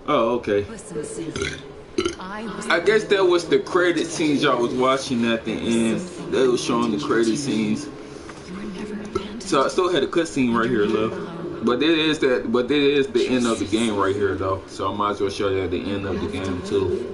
Oh, okay. Listen, Sam. I guess that was the credit scenes y'all was watching at the end. They was showing the credit scenes. You were never abandoned. So I still had a cutscene right here, love. But it is that. But it is the end of the game right here, though. So I might as well show you at the end of the game too.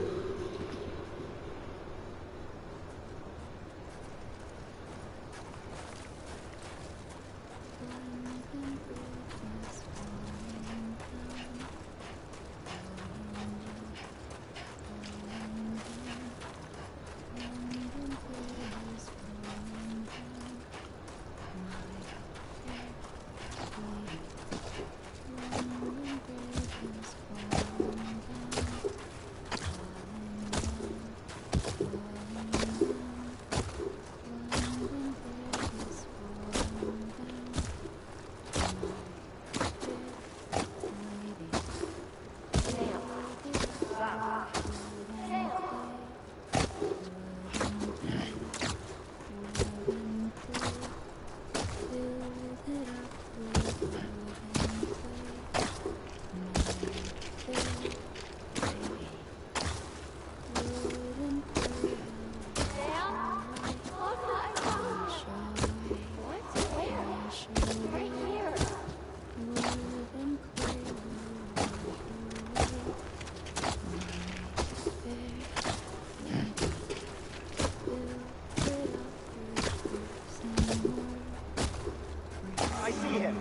I see him.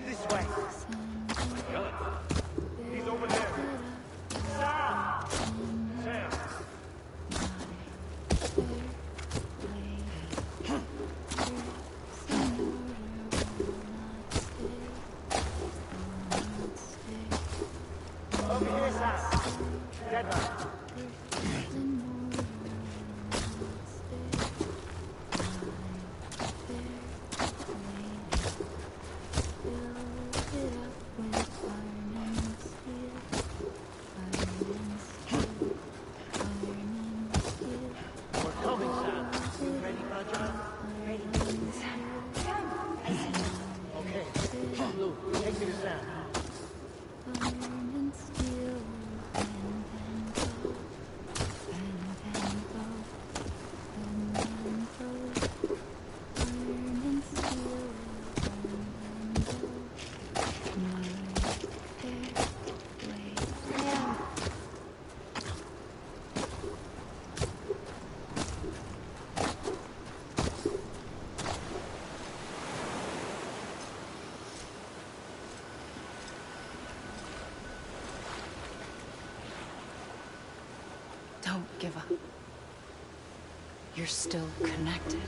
This way. He's over there. Sam! Sam! Over here, Sam. Dead man. Don't give up. You're still connected.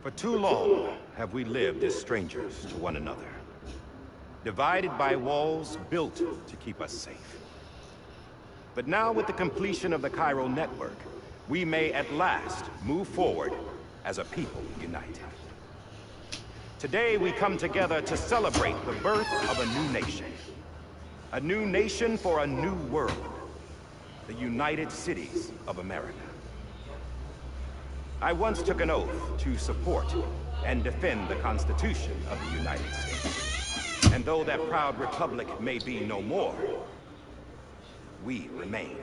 For too long have we lived as strangers to one another, divided by walls built to keep us safe. But now, with the completion of the chiral network, we may at last move forward as a people united. Today we come together to celebrate the birth of a new nation. A new nation for a new world. The United Cities of America. I once took an oath to support and defend the Constitution of the United States. And though that proud republic may be no more, we remain.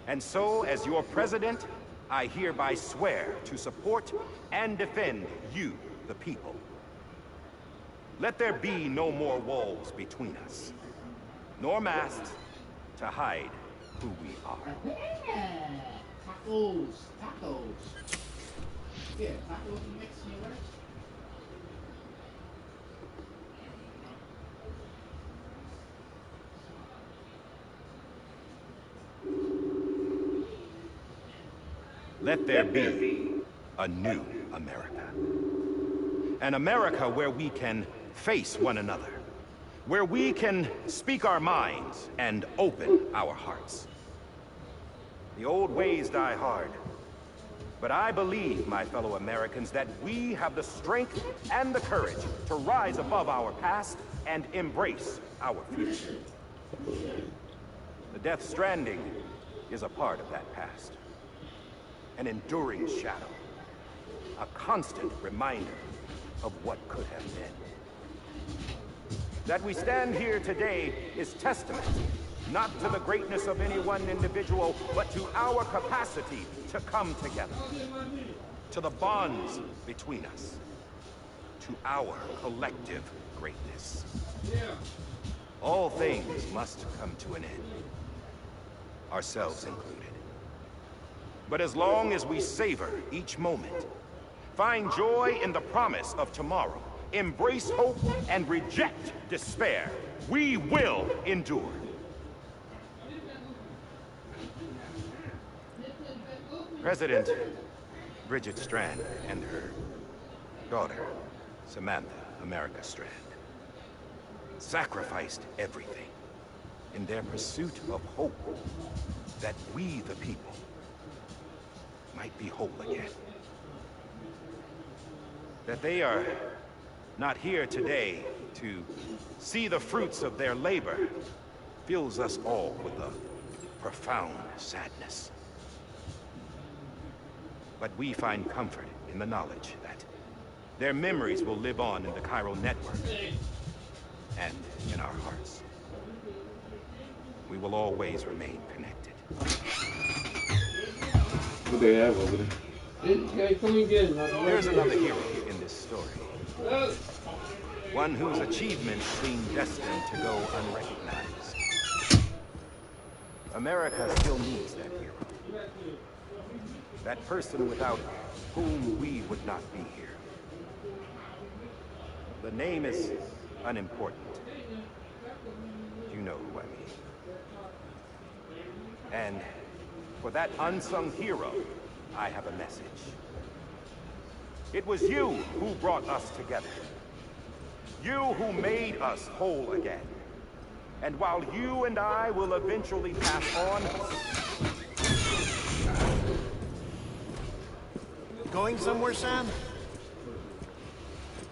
And so, as your president, I hereby swear to support and defend you, the people. Let there be no more walls between us, nor masks to hide who we are. Yeah, tacos. Yeah, tacos and Mexican rice. Let there be a new America. An America where we can face one another. Where we can speak our minds and open our hearts. The old ways die hard. But I believe, my fellow Americans, that we have the strength and the courage to rise above our past and embrace our future. The Death Stranding is a part of that past. An enduring shadow. A constant reminder of what could have been. That we stand here today is testament, not to the greatness of any one individual, but to our capacity to come together. To the bonds between us. To our collective greatness. All things must come to an end. Ourselves included. But as long as we savor each moment, find joy in the promise of tomorrow, embrace hope and reject despair, we will endure. President Bridget Strand and her daughter, Samantha America Strand, sacrificed everything in their pursuit of hope that we, the people, might be whole again. That they are not here today to see the fruits of their labor fills us all with a profound sadness. But we find comfort in the knowledge that their memories will live on in the chiral network and in our hearts. We will always remain connected. What they have over there? There's another hero in this story. One whose achievements seem destined to go unrecognized. America still needs that hero. That person without whom we would not be here. The name is unimportant. You know who I mean. And for that unsung hero, I have a message. It was you who brought us together. You who made us whole again. And while you and I will eventually pass on... Going somewhere, Sam?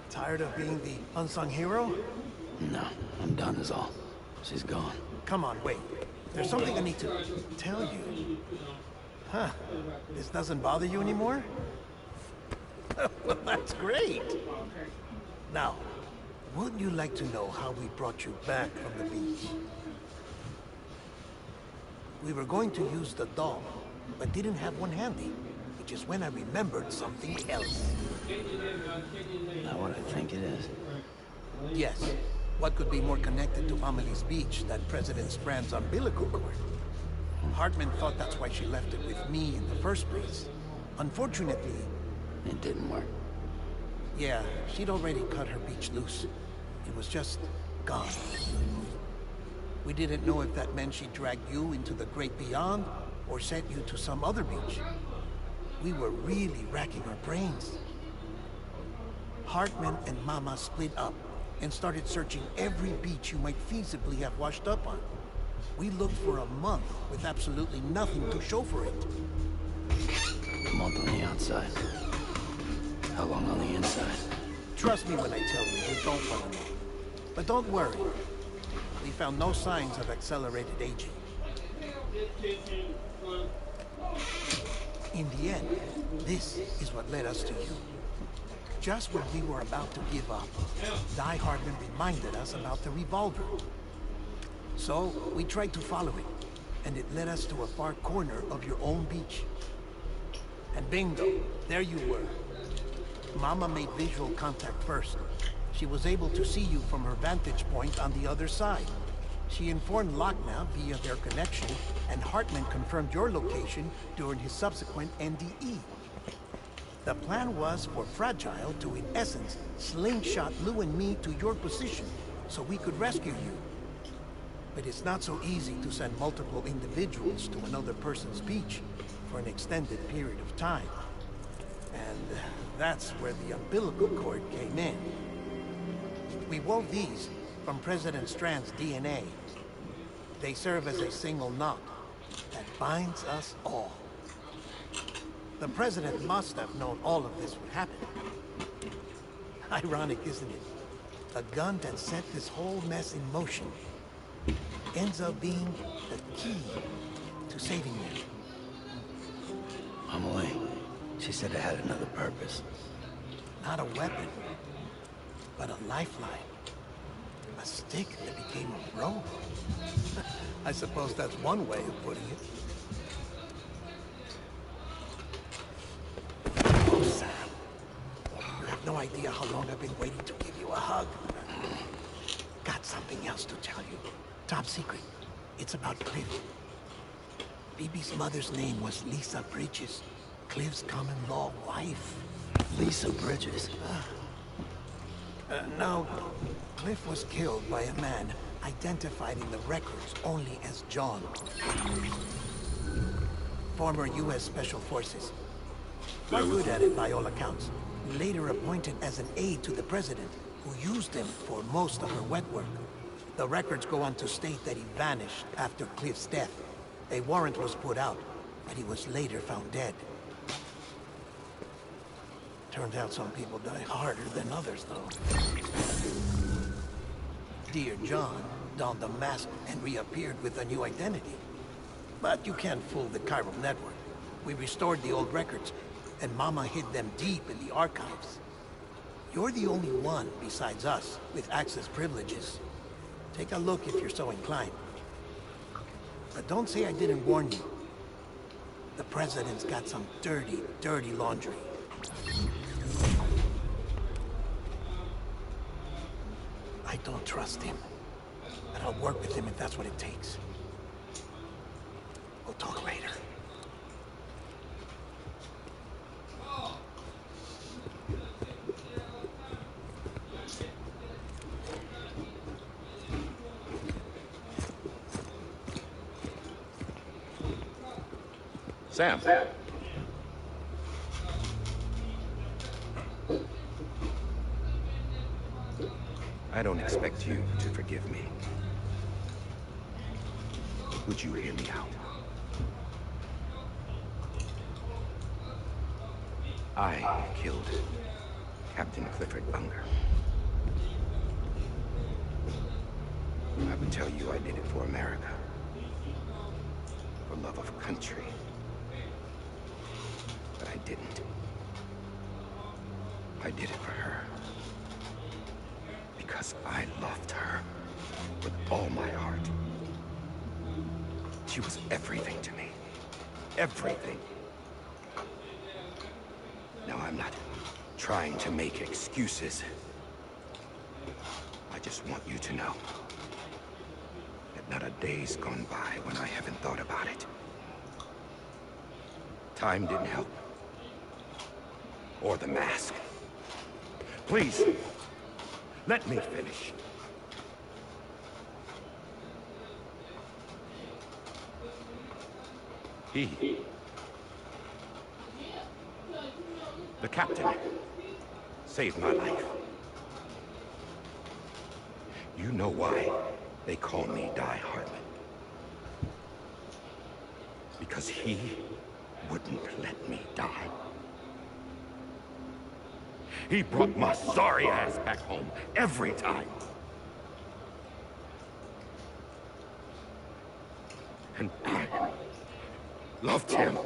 Tired of being the unsung hero? No, I'm done is all. She's gone. Come on, wait. There's something I need to tell you. Huh. This doesn't bother you anymore? Well, that's great. Now, wouldn't you like to know how we brought you back from the beach? We were going to use the doll, but didn't have one handy. which is when I remembered something else. Not what I think it is. Yes. What could be more connected to Amelie's Beach than President Strand's umbilical cord? Hartman thought that's why she left it with me in the first place. Unfortunately... It didn't work. Yeah, she'd already cut her beach loose. It was just gone. We didn't know if that meant she dragged you into the great beyond, or sent you to some other beach. We were really racking our brains. Hartman and Mama split up and started searching every beach you might feasibly have washed up on. We looked for a month with absolutely nothing to show for it. A month on the outside. How long on the inside? Trust me when I tell you, you don't want to know. But don't worry. We found no signs of accelerated aging. In the end, this is what led us to you. Just when we were about to give up, Die Hartman reminded us about the revolver. So, we tried to follow it, and it led us to a far corner of your own beach. And bingo, there you were. Mama made visual contact first. She was able to see you from her vantage point on the other side. She informed Lochner via their connection, and Hartman confirmed your location during his subsequent NDE. The plan was for Fragile to, in essence, slingshot Lou and me to your position, so we could rescue you. But it's not so easy to send multiple individuals to another person's beach for an extended period of time. And that's where the umbilical cord came in. We wove these from President Strand's DNA. They serve as a single knot that binds us all. The President must have known all of this would happen. Ironic, isn't it? The gun that set this whole mess in motion ends up being the key to saving you. Amelie, she said it had another purpose. Not a weapon, but a lifeline. A stick that became a rope. I suppose that's one way of putting it. Oh, Sam. You have no idea how long I've been waiting to give you a hug. Got something else to tell you. Top secret. It's about Cliff. Bibi's mother's name was Lisa Bridges. Cliff's common-law wife. Lisa Bridges. No. Cliff was killed by a man identified in the records only as John. Former U.S. Special Forces. Quite good at it by all accounts. Later appointed as an aide to the president, who used him for most of her wet work. The records go on to state that he vanished after Cliff's death. A warrant was put out, but he was later found dead. Turned out some people die harder than others, though. Dear John donned a mask and reappeared with a new identity. But you can't fool the chiral network. We restored the old records, and Mama hid them deep in the archives. You're the only one, besides us, with access privileges. Take a look if you're so inclined. But don't say I didn't warn you. The President's got some dirty, dirty laundry. I don't trust him. But I'll work with him if that's what it takes. We'll talk later. Sam. I don't expect you to forgive me. Would you hear me out? I killed Captain Clifford Unger. I would tell you I did it for America. For love of country. But I didn't. I did it for her. Because I loved her with all my heart. She was everything to me. Everything. Now, I'm not trying to make excuses. I just want you to know that not a day's gone by when I haven't thought about it. Time didn't help. Or the mask. Please, let me finish. The captain, saved my life. You know why they call me Die Hard. Because he wouldn't let me die. He brought my sorry ass back home every time. And I loved him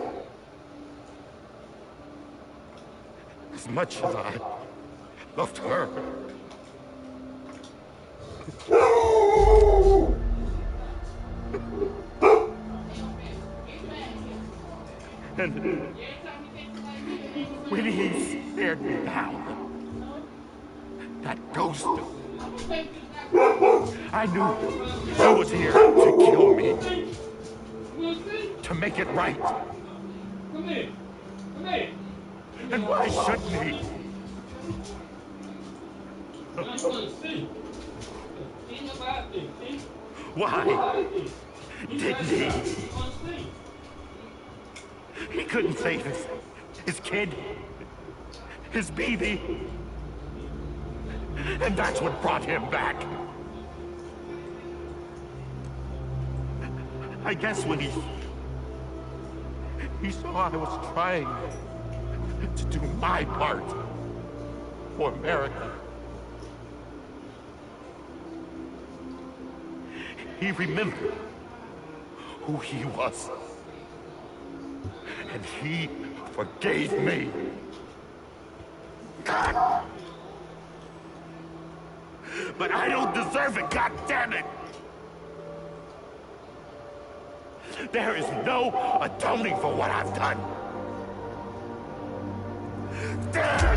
as much as I loved her. And when he stared me down, that ghost, I knew he was here to kill me. To make it right. Come here. Come here. And why shouldn't he? Why didn't he? He couldn't save his kid, his baby. And that's what brought him back. I guess when he saw I was trying to do my part for America. He remembered who he was. And he forgave me. God. But I don't deserve it, God damn it! There is no atoning for what I've done. God!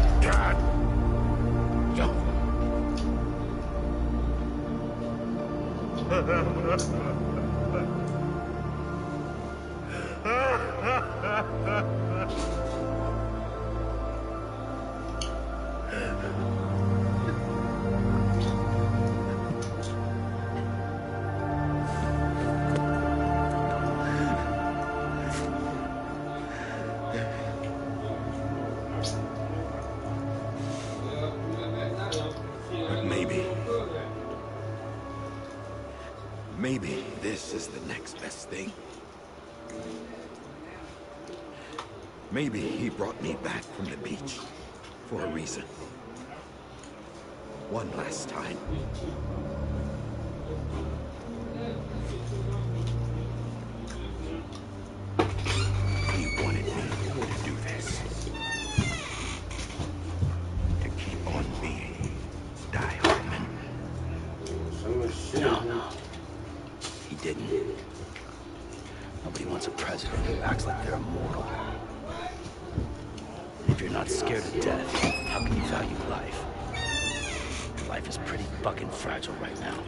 Maybe this is the next best thing. Maybe he brought me back from the beach for a reason. One last time. He wanted me to do this. To keep on being Die Hardman. No. He didn't. Nobody wants a president who acts like they're immortal. And if you're not scared of death, how can you value life? Life is pretty fucking fragile right now.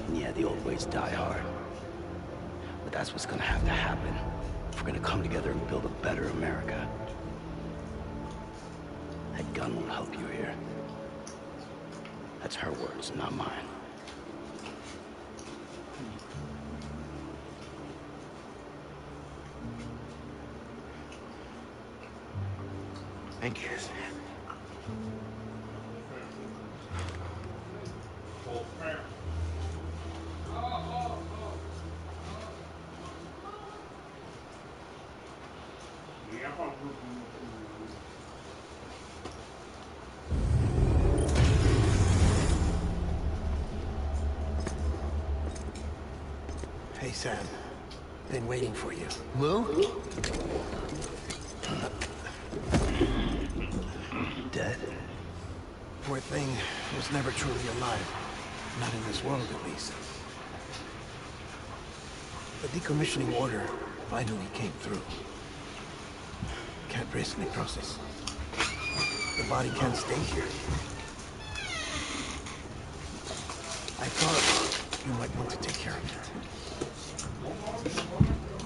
And yeah, the old ways die hard. But that's what's gonna have to happen if we're gonna come together and build a better America. That gun won't help you here. That's her words, not mine. Thank you, Sam. Hey, Sam. Been waiting for you. Lou? Dead? Poor thing was never truly alive. Not in this world, at least. The decommissioning order finally came through. Can't risk necrosis. The body can't stay here. I thought you might want to take care of it.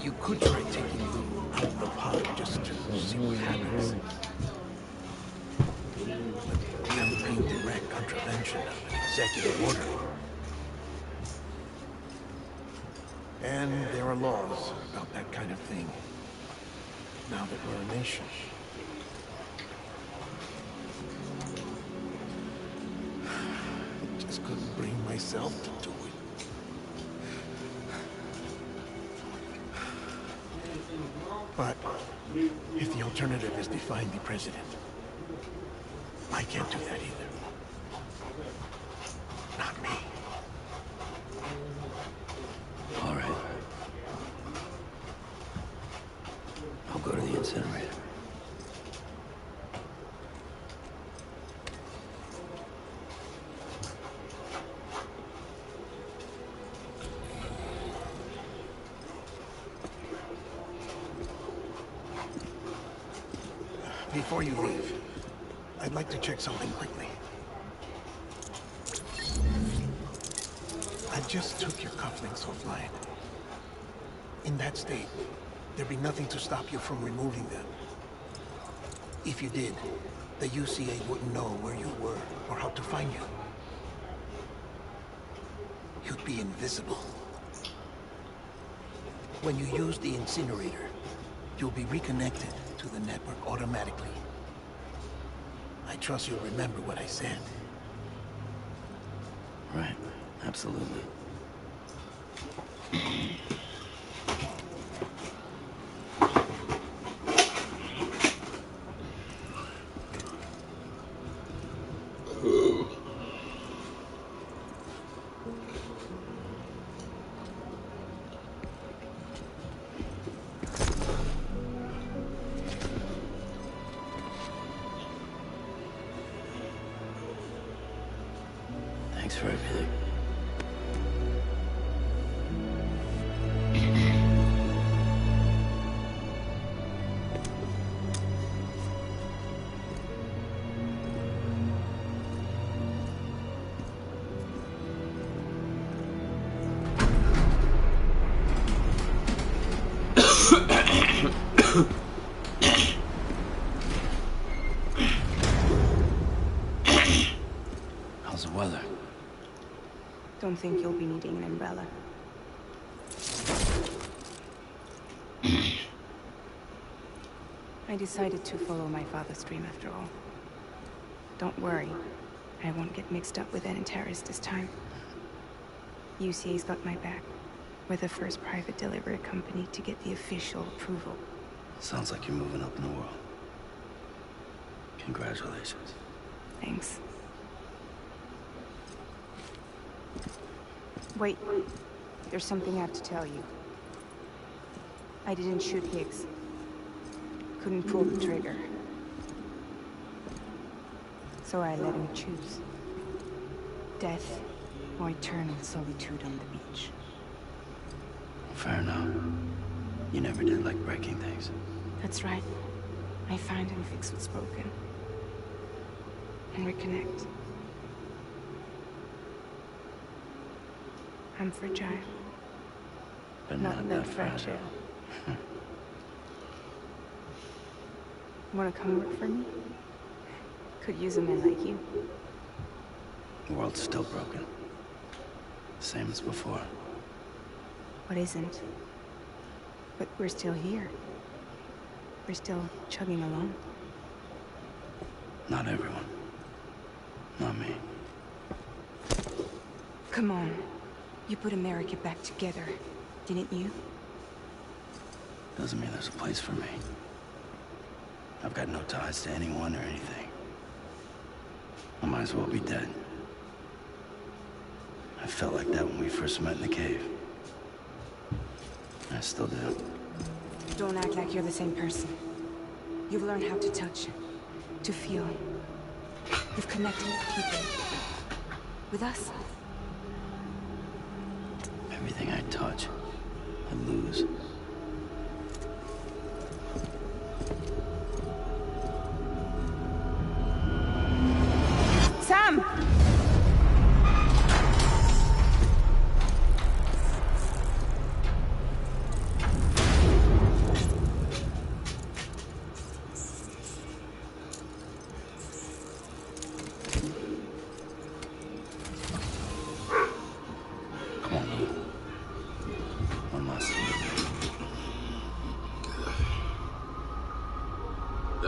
You could try taking you out of the pod just to see what happens. But that would be direct contravention of an executive order. And there are laws about that kind of thing, now that we're a nation. I just couldn't bring myself to do it. But if the alternative is defying the president, I can't do that either. Not me. All right. I'll go to the incinerator. Before you leave, I'd like to check something quickly. I just took your cufflinks offline. In that state, there'd be nothing to stop you from removing them. If you did, the UCA wouldn't know where you were or how to find you. You'd be invisible. When you use the incinerator, you'll be reconnected to the network automatically. I trust you'll remember what I said. Right. Absolutely. Thanks for everything. How's the weather? Don't think you'll be needing an umbrella. I decided to follow my father's dream after all. Don't worry, I won't get mixed up with any terrorists this time. UCA's got my back. We're the first private delivery company to get the official approval. Sounds like you're moving up in the world. Congratulations. Thanks. Wait, there's something I have to tell you. I didn't shoot Higgs. Couldn't pull the trigger. So I let him choose. Death or eternal solitude on the beach. Fair enough. You never did like breaking things. That's right. I find and fix what's broken. And reconnect. I'm fragile. But Not that fragile. Wanna come work for me? Could use a man like you. The world's still broken. Same as before. What isn't? But we're still here. We're still chugging along. Not everyone. Not me. Come on. You put America back together, didn't you? Doesn't mean there's a place for me. I've got no ties to anyone or anything. I might as well be dead. I felt like that when we first met in the cave. I still do. Don't act like you're the same person. You've learned how to touch, to feel. You've connected with people. With us. Everything I touch, I lose.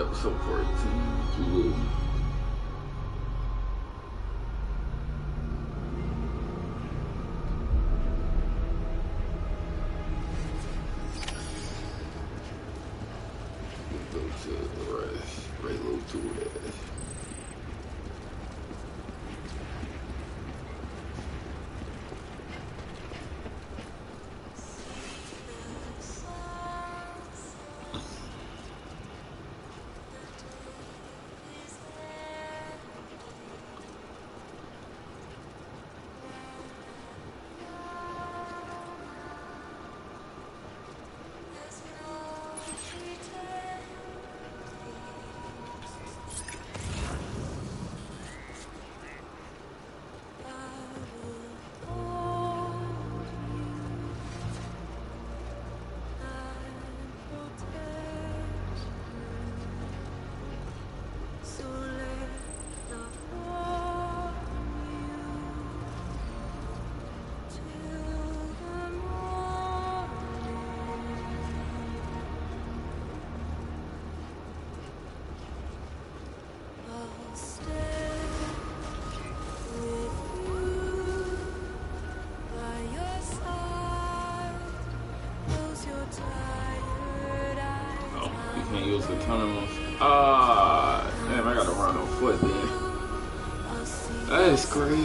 Episode 14. Blue. Go to the rest. Reload to it. You can't use the tunnels. Ah, damn, I gotta run on foot then. That is crazy.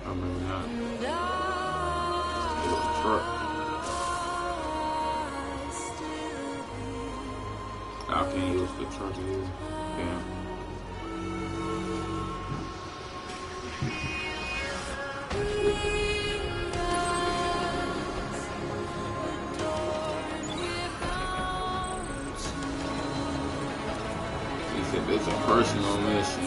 I remember that. It was a truck. I can't use the truck either. Damn. He said it's a personal mission.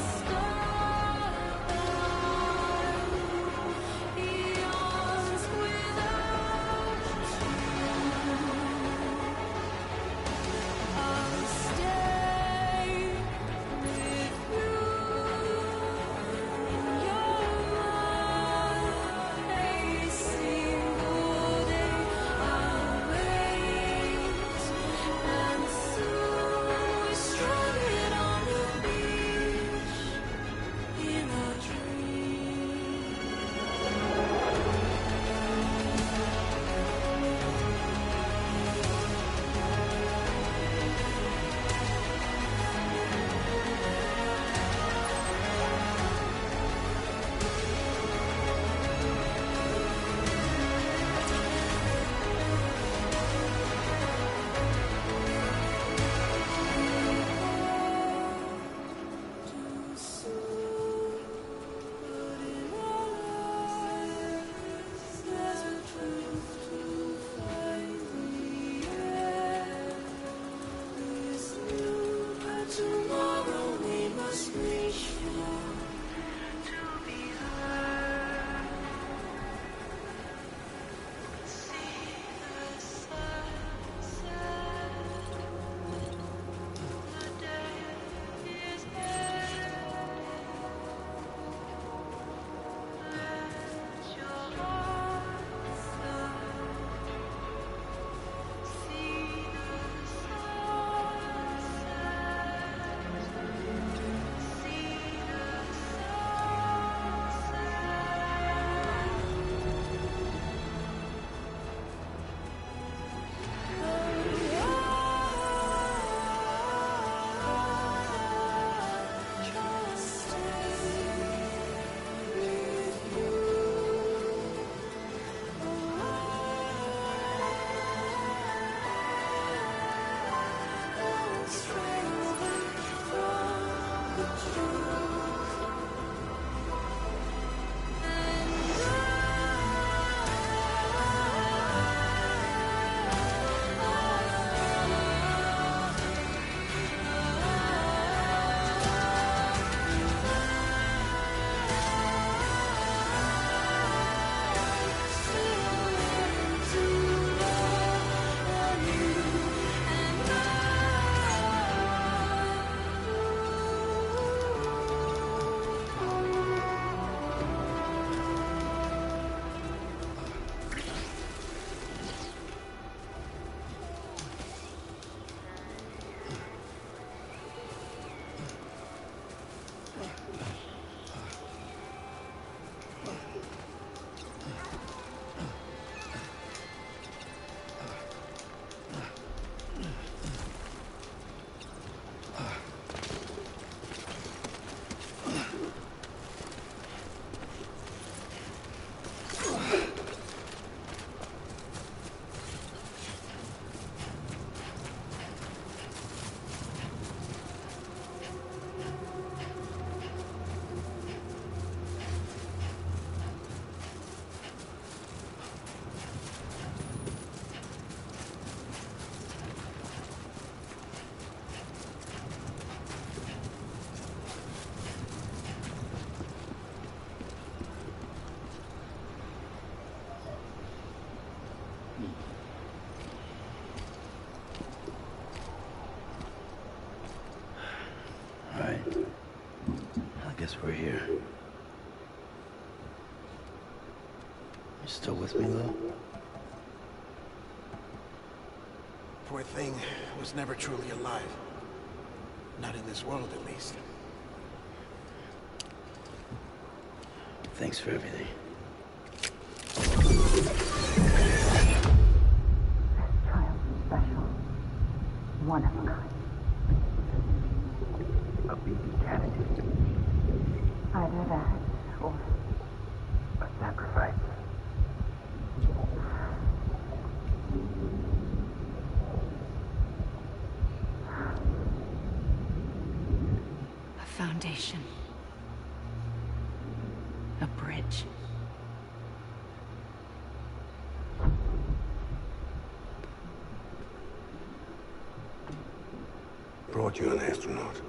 we're here. You still with me, Lil? Poor thing was never truly alive. Not in this world, at least. Thanks for everything. Child special. One of a kind. A BB candidate. Either that, or A sacrifice. a foundation. A bridge. Brought you an astronaut.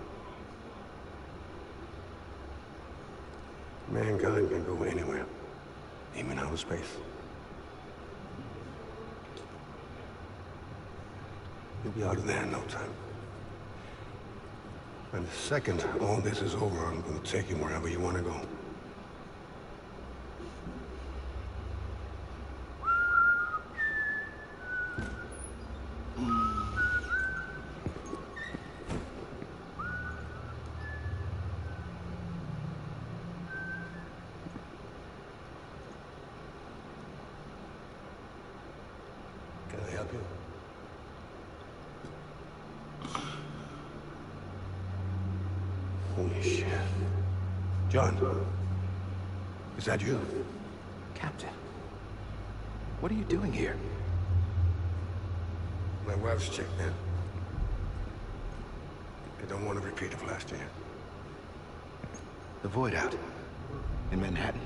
Mankind can go anywhere, even outer space. You'll be out of there in no time. And the second all this is over, I'm gonna take you wherever you want to go. Can I help you? Holy shit. John, is that you? Captain, what are you doing here? My wife's checked in. I don't want to repeat of last year. The Void Out in Manhattan.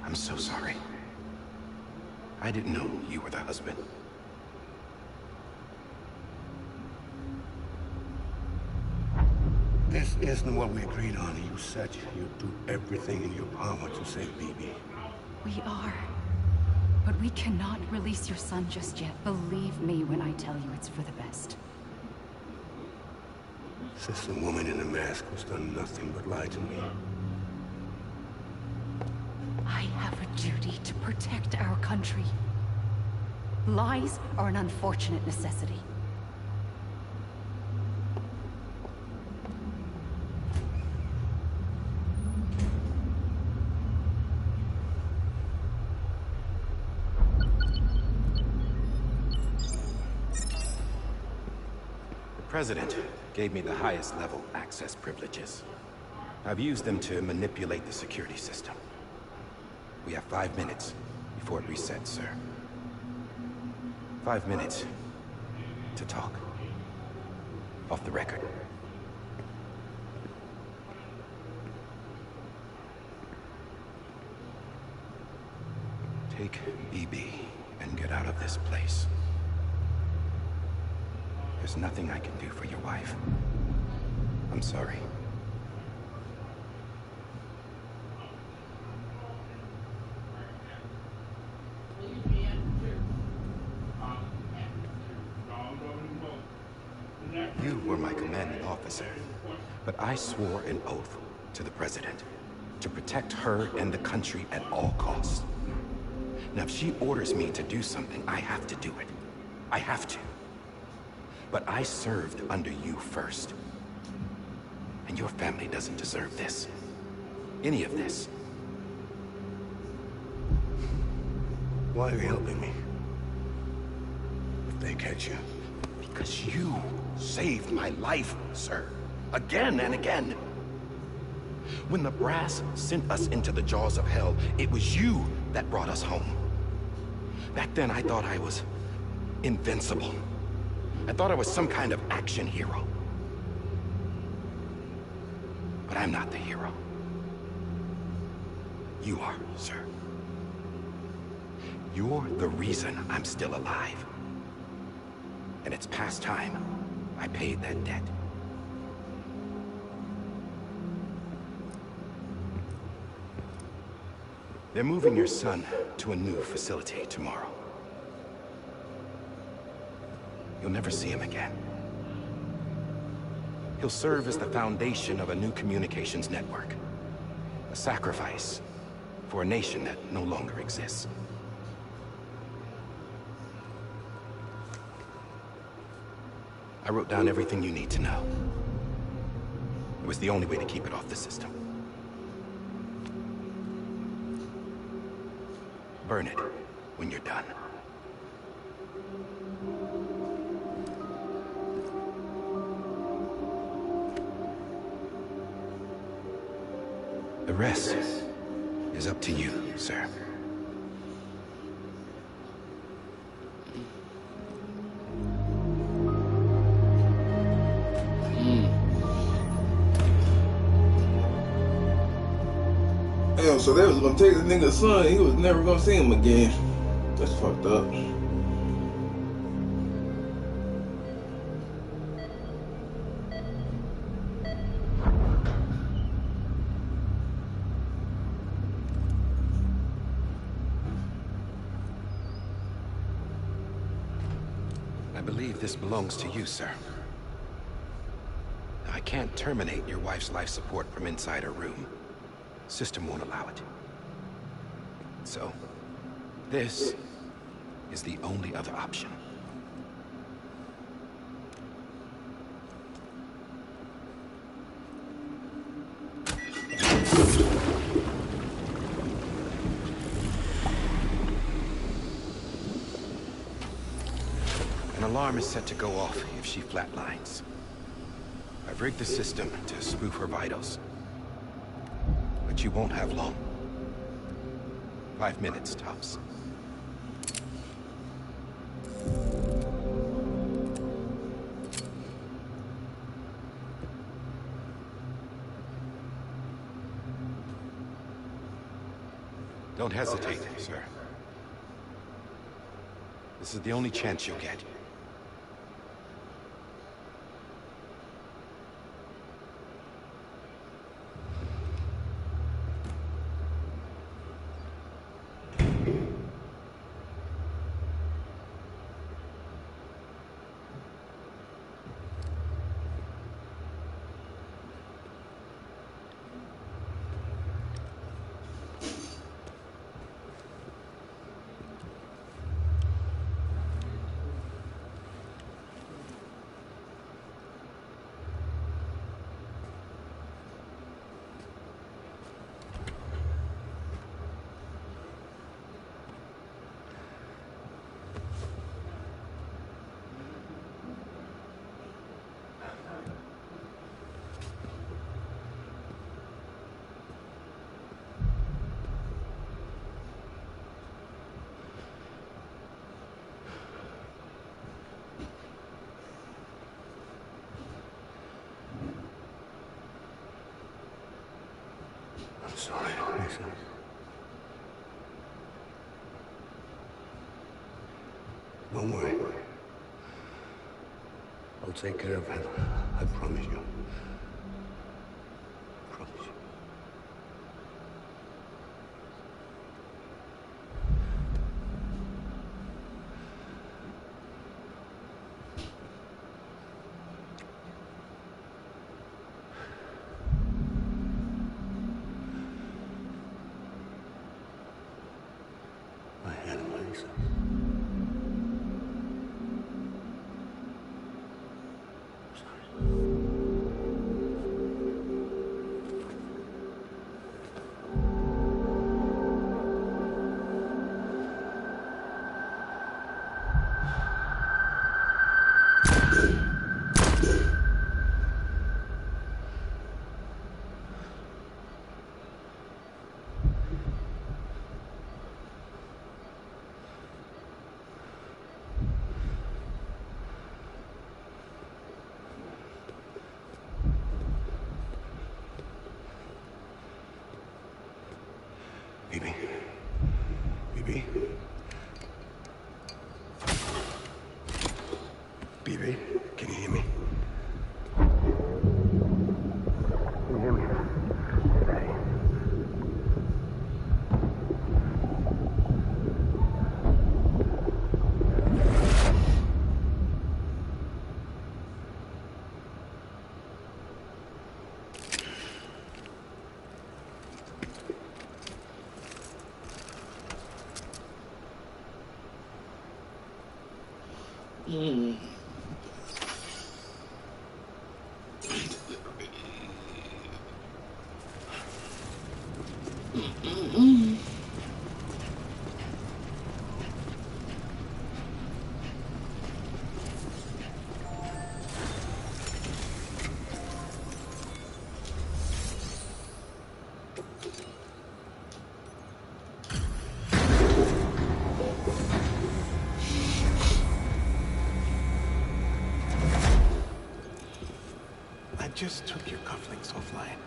I'm so sorry. I didn't know you were the husband. This isn't what we agreed on. You said you'd do everything in your power to save BB. We are. But we cannot release your son just yet. Believe me when I tell you it's for the best. This woman in a mask who's done nothing but lie to me. I have a duty to protect our country. Lies are an unfortunate necessity. The President gave me the highest level access privileges. I've used them to manipulate the security system. We have 5 minutes before it resets, sir. 5 minutes to talk. Off the record. Take BB and get out of this place. There's nothing I can do for your wife. I'm sorry. You were my commanding officer, but I swore an oath to the President to protect her and the country at all costs. Now, if she orders me to do something, I have to do it. I have to. But I served under you first. And your family doesn't deserve this. Any of this. Why are you helping me? If they catch you. Because you saved my life, sir. Again and again. When the brass sent us into the jaws of hell, it was you that brought us home. Back then, I thought I was invincible. I thought I was some kind of action hero. But I'm not the hero. You are, sir. You're the reason I'm still alive. And it's past time I paid that debt. They're moving your son to a new facility tomorrow. You'll never see him again. He'll serve as the foundation of a new communications network. A sacrifice for a nation that no longer exists. I wrote down everything you need to know. It was the only way to keep it off the system. Burn it when you're done. The rest is up to you, sir. Damn, so they was gonna take the nigga's son, he was never gonna see him again. That's fucked up. I believe this belongs to you, sir. I can't terminate your wife's life support from inside her room. System won't allow it. So, this is the only other option. An alarm is set to go off if she flatlines. I've rigged the system to spoof her vitals. But you won't have long. 5 minutes, tops. Don't hesitate, sir. This is the only chance you'll get. I'm sorry, Lisa. Don't worry. I'll take care of him. I promise you. Promise you. I had him, Lisa. Baby. Baby. Baby, can you hear me? Can you hear me? Hey. I just took your cufflinks offline.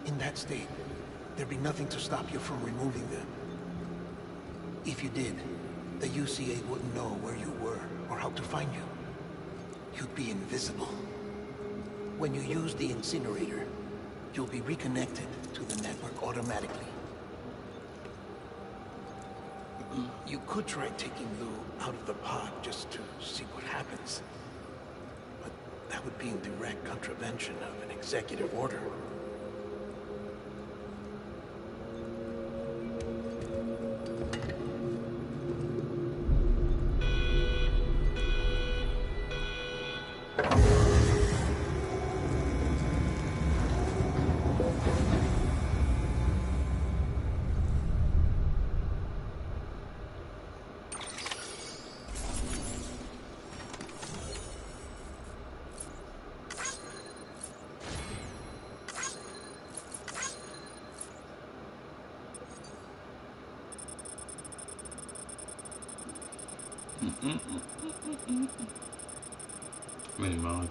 In that state, there'd be nothing to stop you from removing them. If you did, the UCA wouldn't know where you were or how to find you. You'd be invisible. When you use the incinerator, you'll be reconnected to the network automatically. You could try taking Lou out of the pod just to see what happens. But that would be in direct contravention of an executive order. Many miles.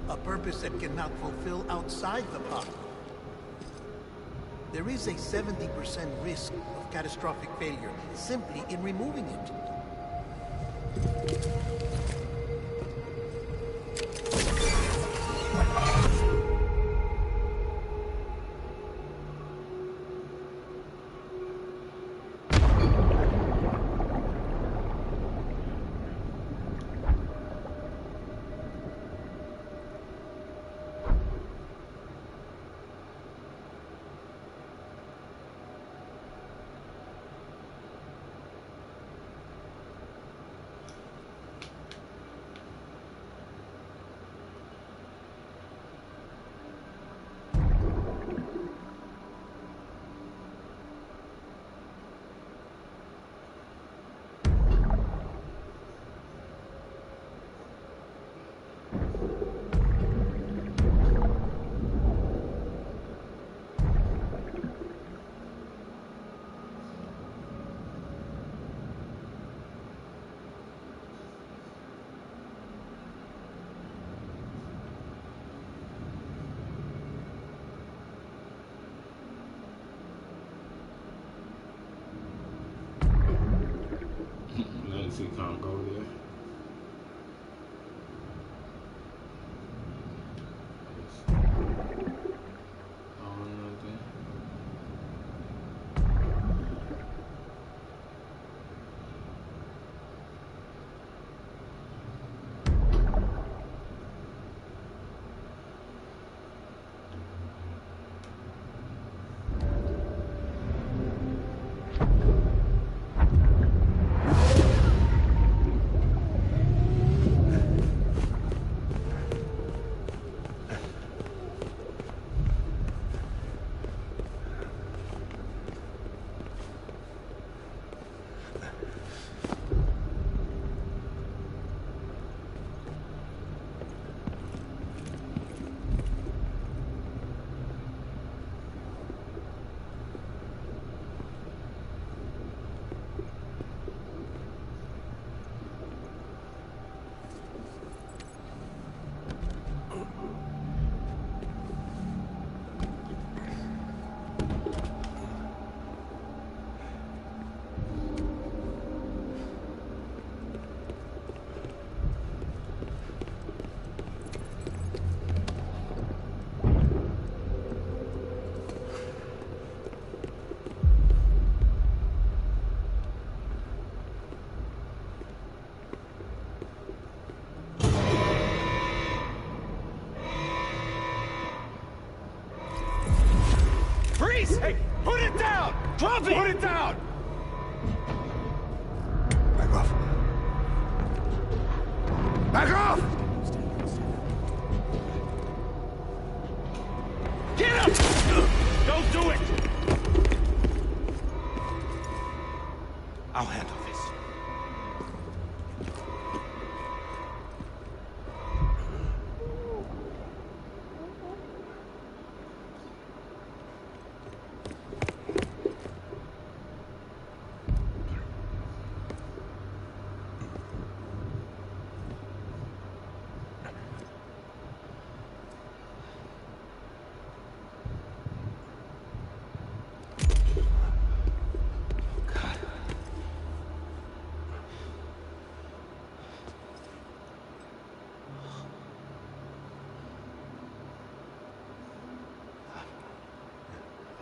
A purpose that cannot fulfill outside the pod. There is a 70% risk of catastrophic failure simply in removing it. Let's see, can't go there. down! Back off. Back off! Get him! Don't do it! I'll handle this.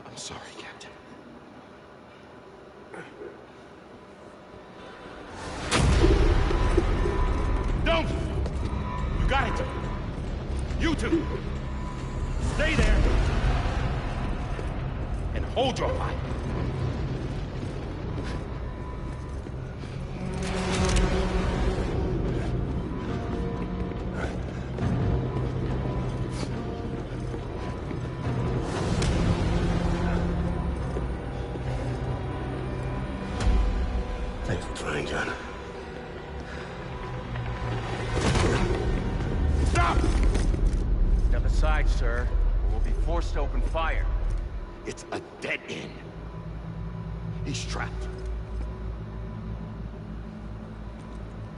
I'm sorry, Captain. Don't! You got it! You two! Stay there! And hold your fire! Thanks for trying, John. Stop! Step aside, sir, or we'll be forced to open fire. It's a dead end. He's trapped.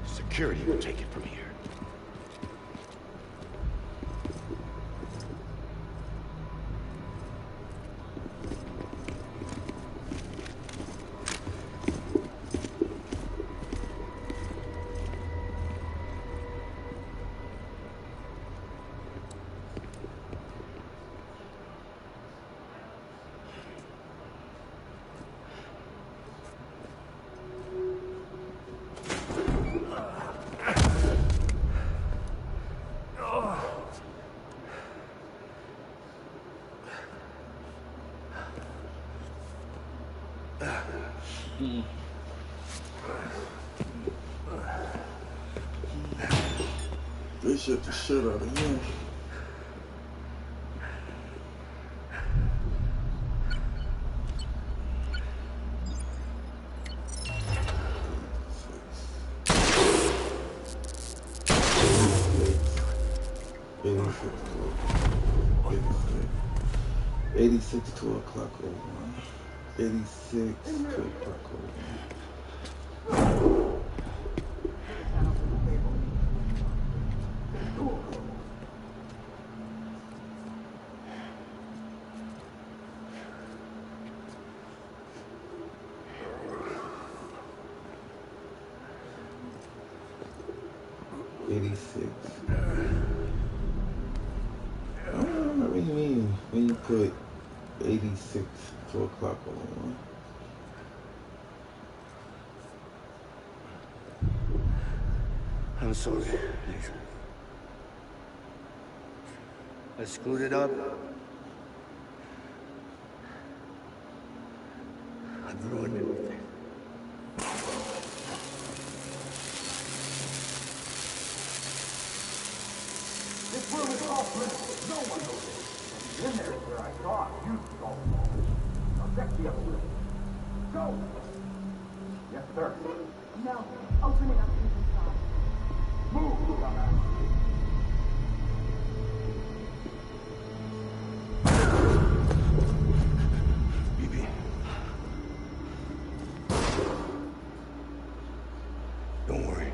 Security will take it from here. They shit the shit out of him. '86 2 o'clock over. 86 2 o'clock over. 86. I don't know what you mean when you put 86 2 o'clock on. I'm sorry, Nathan. I screwed it up. I've ruined everything. This room is off limits. No one knows it. In there is where I saw a huge skull. Now check the other room. Go! Yes, sir. No. Open it up to the inside. Move, dumbass. BB. Don't worry.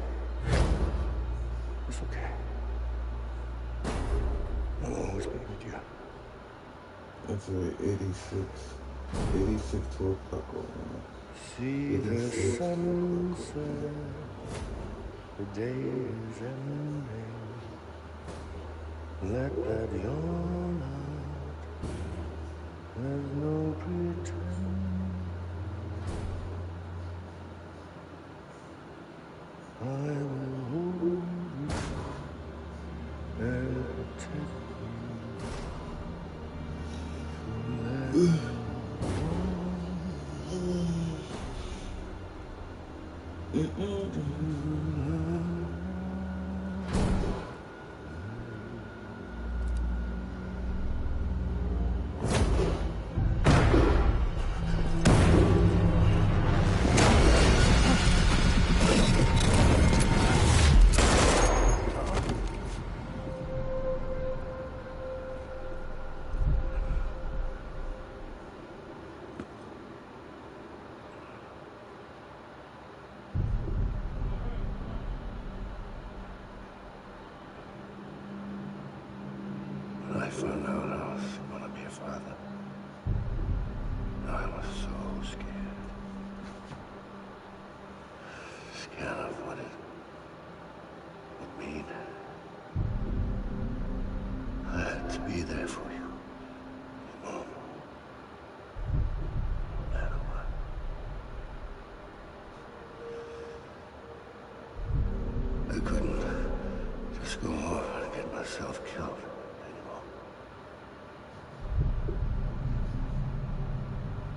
It's okay. I'll always be with you. That's right, 86. 86 2 o'clock over. See the sunset, the day is ending. Let that yawn out. There's no pretend. I will hold you and protect you. Let When I found out I was gonna be a father, I was so scared. Scared of what it would mean. I had to be there for you, Mom. No matter what. I couldn't just go off and get myself killed anymore.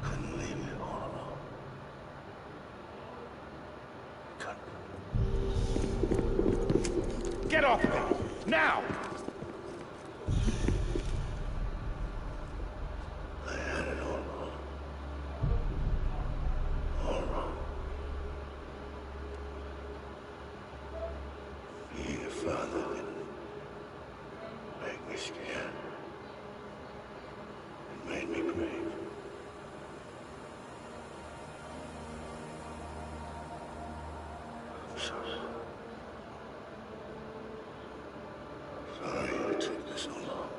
Couldn't leave you all alone. Couldn't. Get off of me! Now! I had it all wrong. All wrong. Being a father didn't make me scared. It made me brave. I'm sorry. Sorry it took this so long.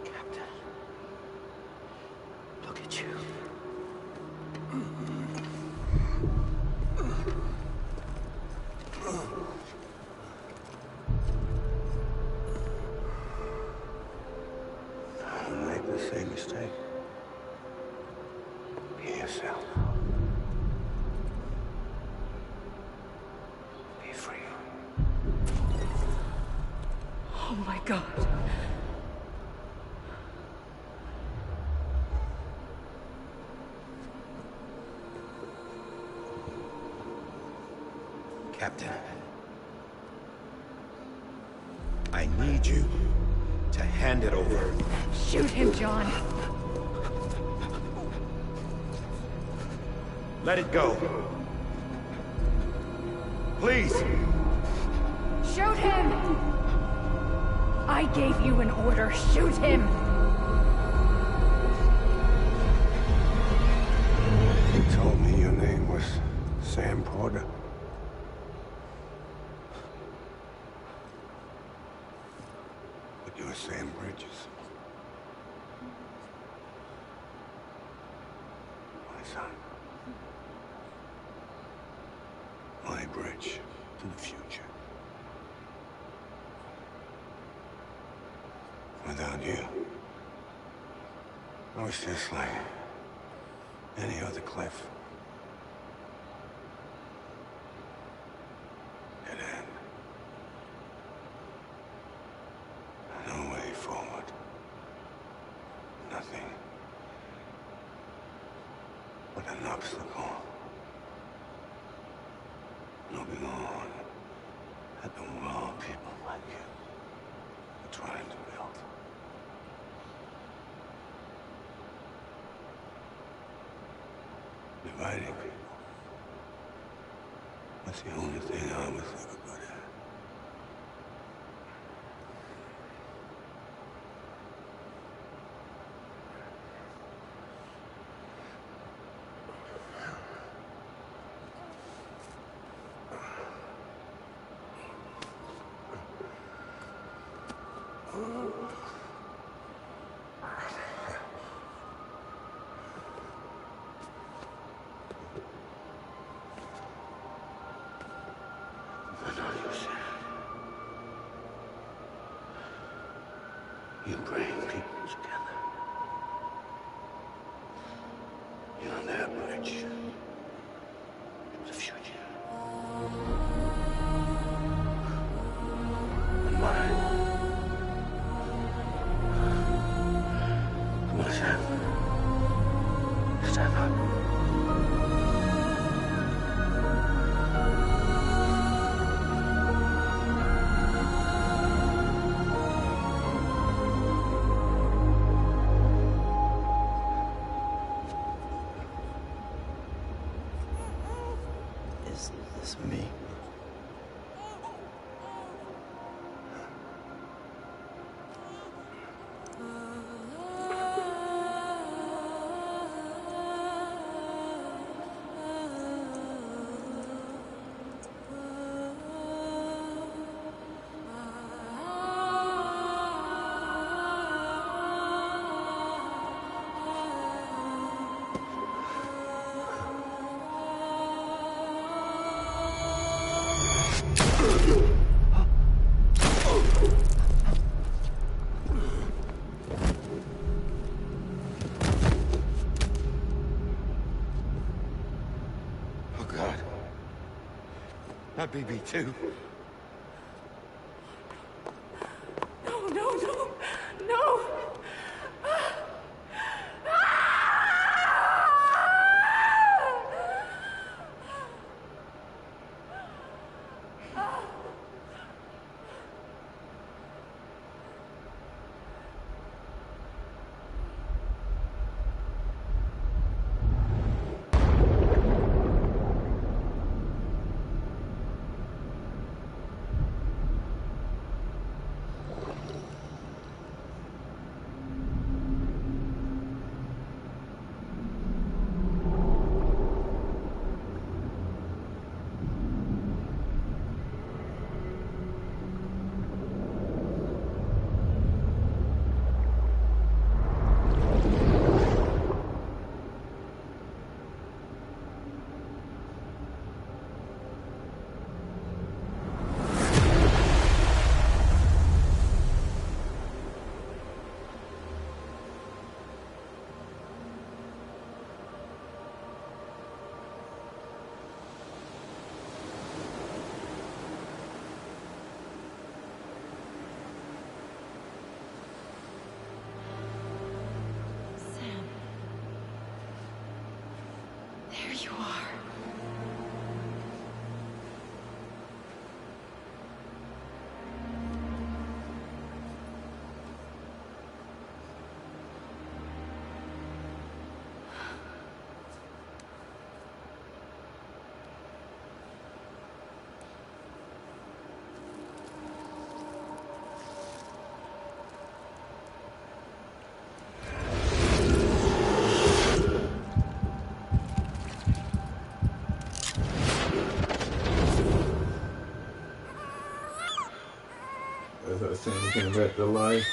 Captain, look at you. Don't make the same mistake. Be yourself. Be free. Oh my God. Captain, I need you to hand it over. Shoot him, John. Let it go. Please. Shoot him! I gave you an order. Shoot him! You told me your name was Sam Porter. But you're Sam Bridges. My son. My bridge to the future. Without you, I was just like any other Cliff. Dead end. No way forward. Nothing but an obstacle. Moving on at the wall people like you are trying to build. Dividing people. That's the only thing I was ever good at. I know you're sad. You bring people together. You're their bridge to the future. And mine. Come on, Sam. Stand up. It's me. Oh, God. Not BB2. No, no, no, no! Sam. There you are. As I said, he came back to life.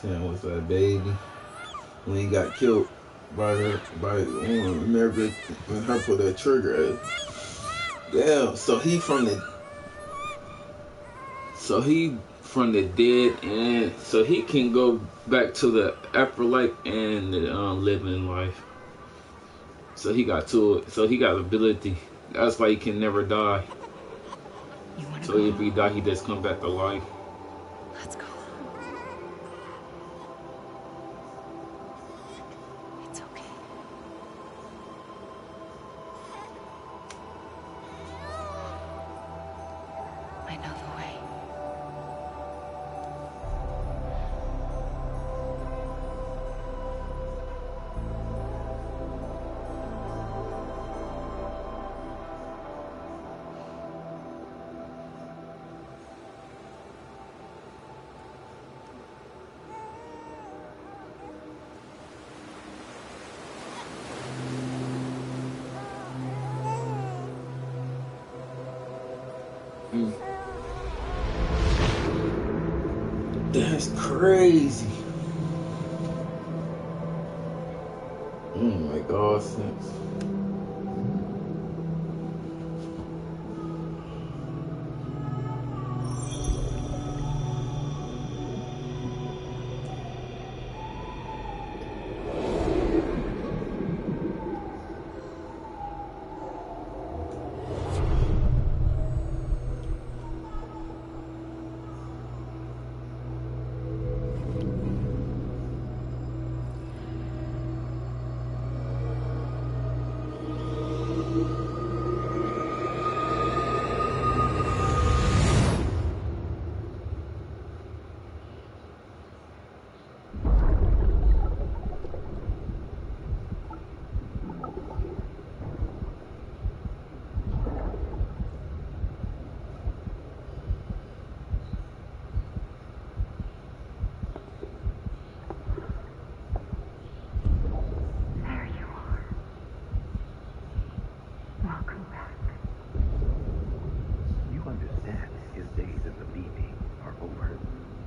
Sam was that baby when he got killed by Margaret when her put that trigger. Damn. So he from the dead, and so he can go back to the afterlife and the living life. So he got ability. That's why he can never die. So if he die, he just come back to life. Let's go. It's okay. I know the way. That's crazy. Oh my God, sense.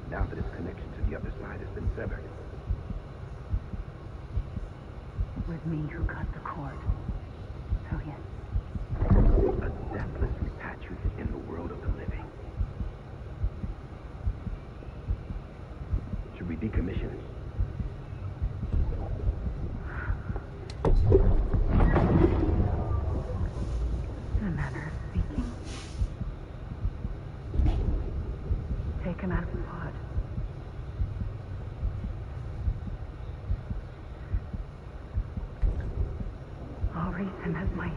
now that its connection to the other side has been severed. It was me who cut the cord. So yes. A deathless repatriate in the world of the living. Should we decommission it? In a manner of speaking. Take him out of the pod. I'll raise him as my own.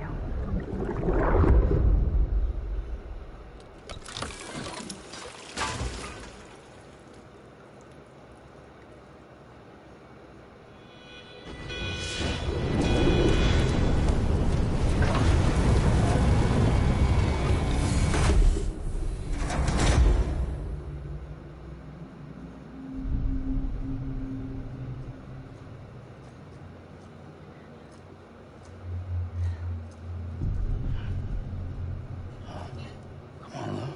Come on, Lou.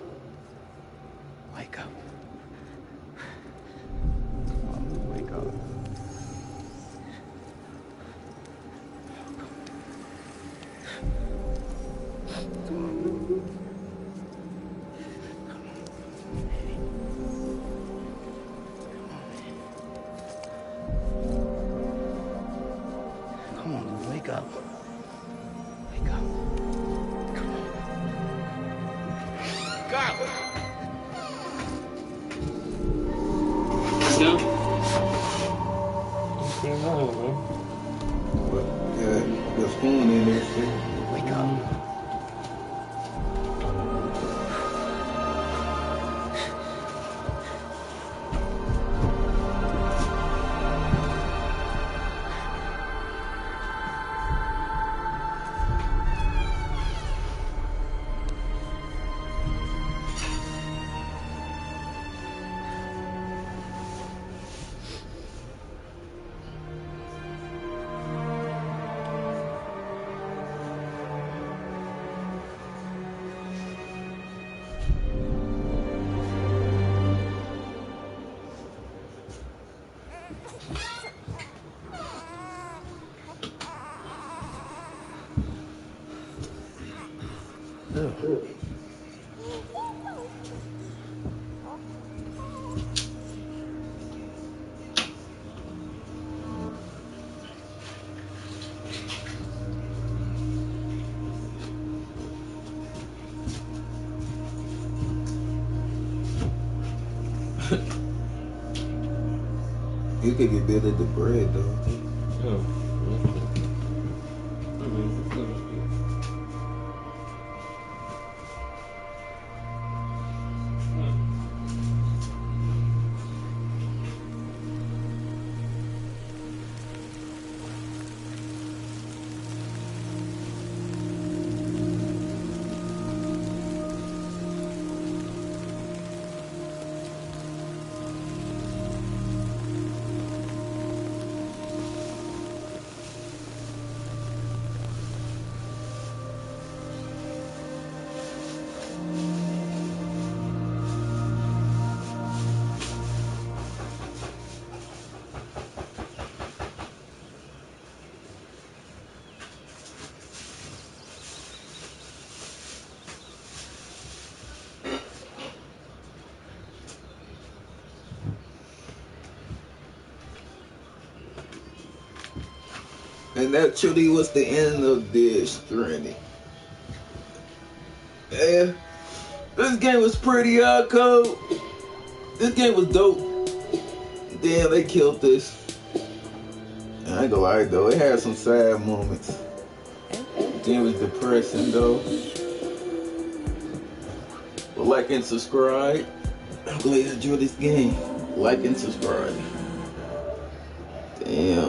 Wake up. Come on, Lou, wake up. Come on, Lou. Come on, Lou, wake up. Wake up. Come on. Still? Yeah, the spoon in there shit. Wake up. Lou. You could get rid of the bread though. And that truly was the end of this Stranding. Yeah, this game was pretty cool. This game was dope. Damn, they killed this. I ain't gonna lie though, it had some sad moments. Damn, it was depressing though. But like and subscribe. I'm glad you enjoyed this game. Like and subscribe. Damn.